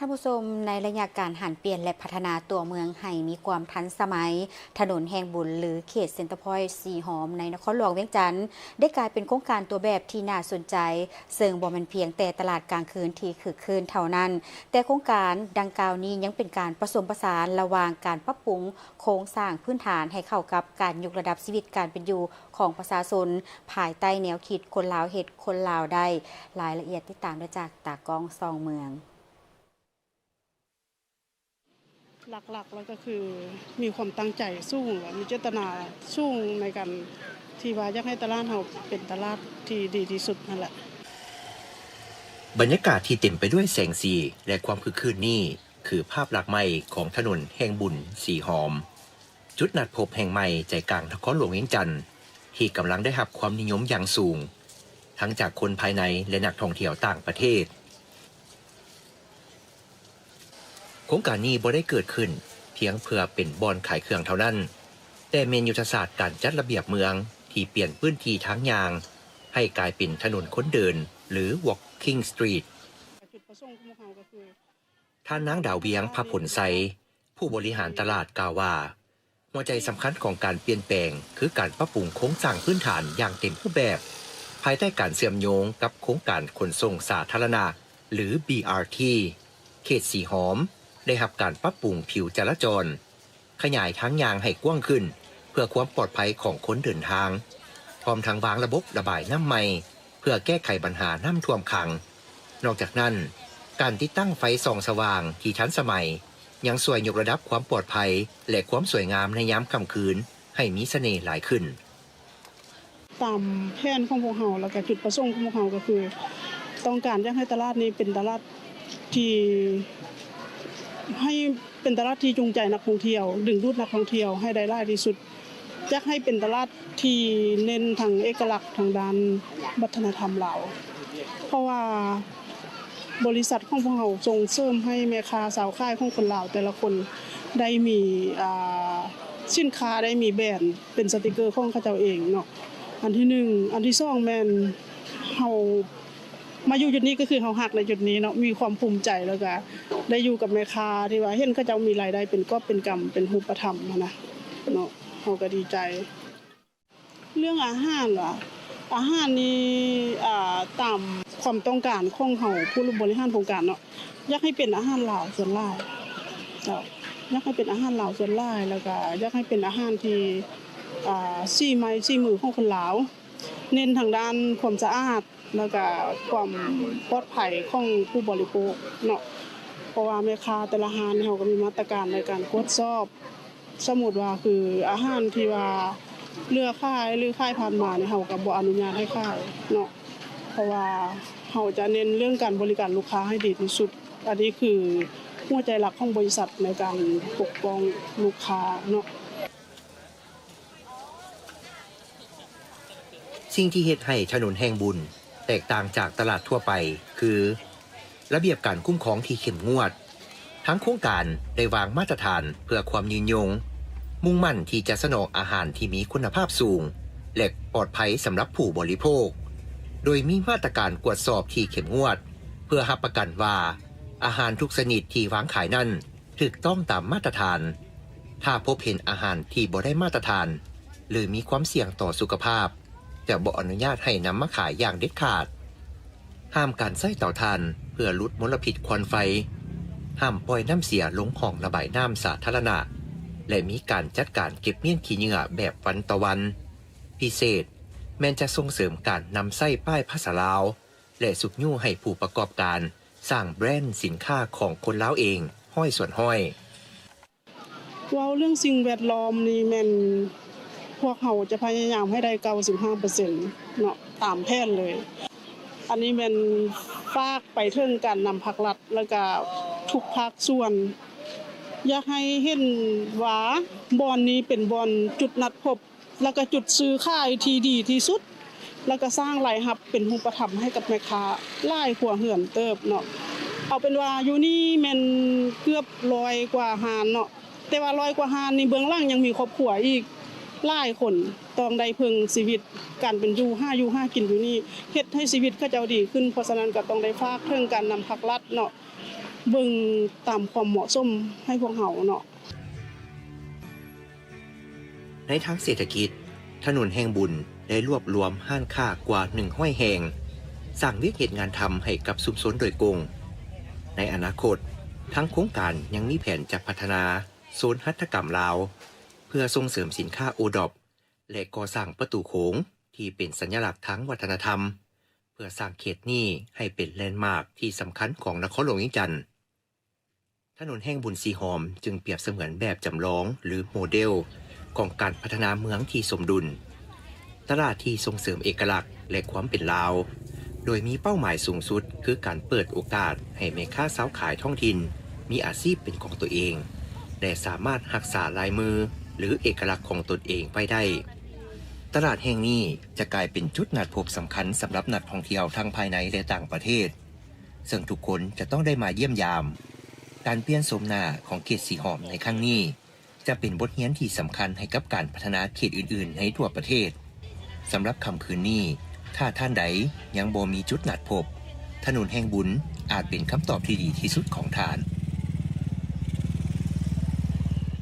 ท่านผู้ชมในระยะการหันเปลี่ยนและพัฒนาตัวเมืองให้มีความทันสมัยถนนแห่งบุญหรือเขตเซ็นเตอร์พอยต์สีหอมในนครหลวงเวียงจันทร์ได้กลายเป็นโครงการตัวแบบที่น่าสนใจซึ่งบ่แม่นเพียงแต่ตลาดกลางคืนที่คึกคืนเท่านั้นแต่โครงการดังกล่าวนี้ยังเป็นการผสมผสานระหว่างการปรับปรุงโครงสร้างพื้นฐานให้เข้ากับการยกระดับชีวิตการเป็นอยู่ของประชาชนภายใต้แนวคิดคนลาวเฮ็ดคนลาวได้รายละเอียดติดตามได้จากตากล้องซองเมืองหลักๆแล้วก็คือมีความตั้งใจสูงและมีเจตนาสูงในการที่ว่าอยากให้ตลาดเราเป็นตลาดที่ดีที่สุดนั่นแหละบรรยากาศที่เต็มไปด้วยแสงสีและความคึกคืนนี้คือภาพลักษณ์ใหม่ของถนนแห่งบุญสีหอมจุดนัดพบแห่งใหม่ใจกลางนครหลวงเวียงจันทร์ที่กำลังได้รับความนิยมอย่างสูงทั้งจากคนภายในและนักท่องเที่ยวต่างประเทศโครงการนี้บ่ได้เกิดขึ้นเพียงเพื่อเป็นบ่อนขายเครื่องเท่านั้นแต่เป็นยุทธศาสตร์การจัดระเบียบเมืองที่เปลี่ยนพื้นที่ทางยางให้กลายเป็นถนนคนเดินหรือ Walking Street จุดประสงค์ของเราก็คือท่านนางดาวเวียงพผลไซผู้บริหารตลาดกล่าวว่าหัวใจสำคัญของการเปลี่ยนแปลงคือการปรับปรุงโครงสร้างพื้นฐานอย่างเต็มรูปแบบภายใต้การเชื่อมโยงกับโครงการขนส่งสาธารณะหรือ BRT เขตสีหอมได้รับการปรับปรุงผิวจราจรขยายทางยางให้กว้างขึ้นเพื่อความปลอดภัยของคนเดินทางพร้อมทั้งวางระบบระบายน้ำใหม่เพื่อแก้ไขปัญหาน้ำท่วมขังนอกจากนั้นการติดตั้งไฟส่องสว่างที่ทันสมัยยังช่วยยกระดับความปลอดภัยและความสวยงามในยามค่ำคืนให้มีเสน่ห์หลายขึ้นตามแผนของพวกเราแล้วก็จุดประสงค์ของพวกเราก็คือต้องการอยากให้ตลาดนี้เป็นตลาดที่ให้เป็นตลาดที่จูงใจนักท่องเที่ยวดึงดูดนักท่องเที่ยวให้ได้หลายที่สุดอยากให้เป็นตลาดที่เน้นทางเอกลักษณ์ทางด้านวัฒนธรรมลาวเพราะว่าบริษัทของพวกเราส่งเสริมให้แม่ค้าสาวขายของคนลาวแต่ละคนได้มีสินค้าได้มีแบรนด์เป็นสติกเกอร์ของเขาเจ้าเองเนาะอันที่1อันที่2แม่นเฮามาอยู่จุดนี้ก็คือเฮาฮักในจุดนี้เนาะมีความภูมิใจแล้วก็ได้อยู่กับแม่ค้าที่ว่าเห็นเขาเจ้ามีรายได้เป็นกอบเป็นกำเป็นรูปธรรมนะเนาะเฮาก็ดีใจเรื่องอาหารล่ะอาหารนี้ตามความต้องการของเฮาผู้บริหารโครงการเนาะอยากให้เป็นอาหารลาวส่วนหลายอยากให้เป็นอาหารลาวส่วนหลายแล้วก็อยากให้เป็นอาหารที่ซี่ไม้ซี่มือของคนลาวเน้นทางด้านความสะอาดแล้วก็ความปลอดภัยของผู้บริโภคเนาะเพราะว่าแม่ค้าแต่ละร้านเฮาก็มีมาตรการในการตรวจสอบสมมุติว่าคืออาหารที่ว่าเลือกขายหรือขายผ่านมาเนี่ยเฮาก็บ่อนุญาตให้ขายเนาะเพราะว่าเฮาจะเน้นเรื่องการบริการลูกค้าให้ดีที่สุดอันนี้คือหัวใจหลักของบริษัทในการปกป้องลูกค้าเนาะสิ่งที่เฮ็ดให้ถนนแห่งบุญแตกต่างจากตลาดทั่วไปคือระเบียบการคุ้มครองที่เข้มงวดทั้งโครงการได้วางมาตรฐานเพื่อความยืนยงมุ่งมั่นที่จะสนองอาหารที่มีคุณภาพสูงและปลอดภัยสำหรับผู้บริโภคโดยมีมาตรการตรวจสอบที่เข้มงวดเพื่อรับประกันว่าอาหารทุกชนิดที่วางขายนั้นถูกต้องตามมาตรฐานถ้าพบเห็นอาหารที่บ่ได้มาตรฐานหรือมีความเสี่ยงต่อสุขภาพจะบ่อนุญาตให้นำมาขายอย่างเด็ดขาดห้ามการใช้เตาถ่านเพื่อลดมลพิษควันไฟห้ามปล่อยน้ำเสียลงคลองระบายน้ำสาธารณะและมีการจัดการเก็บเมี่ยงขี้เหงื่อแบบวันต่อวันพิเศษแม้จะส่งเสริมการนำไส้ป้ายภาษาลาวและสุกยู่ให้ผู้ประกอบการสร้างแบรนด์สินค้าของคนลาวเองห้อยส่วนห้อยเว้าเรื่องสิ่งแวดล้อมนี่แม่นพวกเราจะพยายามให้ได้ 95% เนาะตามแผนเลยอันนี้แม่นฝากไปถึงการนำภาครัฐแล้วก็ทุกภาคส่วนอยากให้เห็นว่าบ่อนนี้เป็นบ่อนจุดนัดพบแล้วก็จุดซื้อขายที่ดีที่สุดแล้วก็สร้างรายรับเป็นรูปธรรมให้กับแม่ค้าหลายครัวเรือนเติบเนาะเอาเป็นว่าอยู่นี่แม่นเกือบ100กว่าร้านเนาะแต่ว่า100กว่าร้านนี่เบื้องหลังยังมีครอบครัวอีกหลายคนต้องได้พึ่งชีวิตการเป็นอยู่5กินอยู่นี่เฮ็ดให้ชีวิตเขาเจ้าดีขึ้นเพราะฉะนั้นก็ต้องได้ฝากถึงการนำภาครัฐเนาะ เบิ่งตามความเหมาะสมให้พวกเฮาเนาะ ในทางเศรษฐกิจถนนแห่งบุญได้รวบรวมห้านค้ากว่า100แห่งสร้างเวียกเหตุงานทำให้กับชุมชนโดยตรงในอนาคตทั้งโครงการยังมีแผนจะพัฒนาโซนหัตถกรรมลาวเพื่อส่งเสริมสินค้าโอดอปและก่อสร้างประตูโขงที่เป็นสัญลักษณ์ทางวัฒนธรรมเพื่อสร้างเขตนี้ให้เป็นแลนด์มาร์คที่สำคัญของนครหลวงเวียงจันทน์ถนนแห่งบุญสีหอมจึงเปรียบเสมือนแบบจำลองหรือโมเดลของการพัฒนาเมืองที่สมดุลตลาดที่ส่งเสริมเอกลักษณ์และความเป็นลาวโดยมีเป้าหมายสูงสุดคือการเปิดโอกาสให้แม่ค้าสาวขายท้องถิ่นมีอาชีพเป็นของตัวเองและสามารถรักษาลายมือหรือเอกลักษณ์ของตนเองไปได้ตลาดแห่งนี้จะกลายเป็นจุดนัดพบสำคัญสำหรับนักท่องเที่ยวทั้งภายในและต่างประเทศซึ่งทุกคนจะต้องได้มาเยี่ยมยามการเปลี่ยนโฉมหน้าของเขตสีหอมในครั้งนี้จะเป็นบทเรียนที่สำคัญให้กับการพัฒนาเขตอื่นๆในทั่วประเทศสำหรับค่ำคืนนี้ถ้าท่านใดยังบ่มีจุดนัดพบถนนแห่งบุญอาจเป็นคำตอบที่ดีที่สุดของท่าน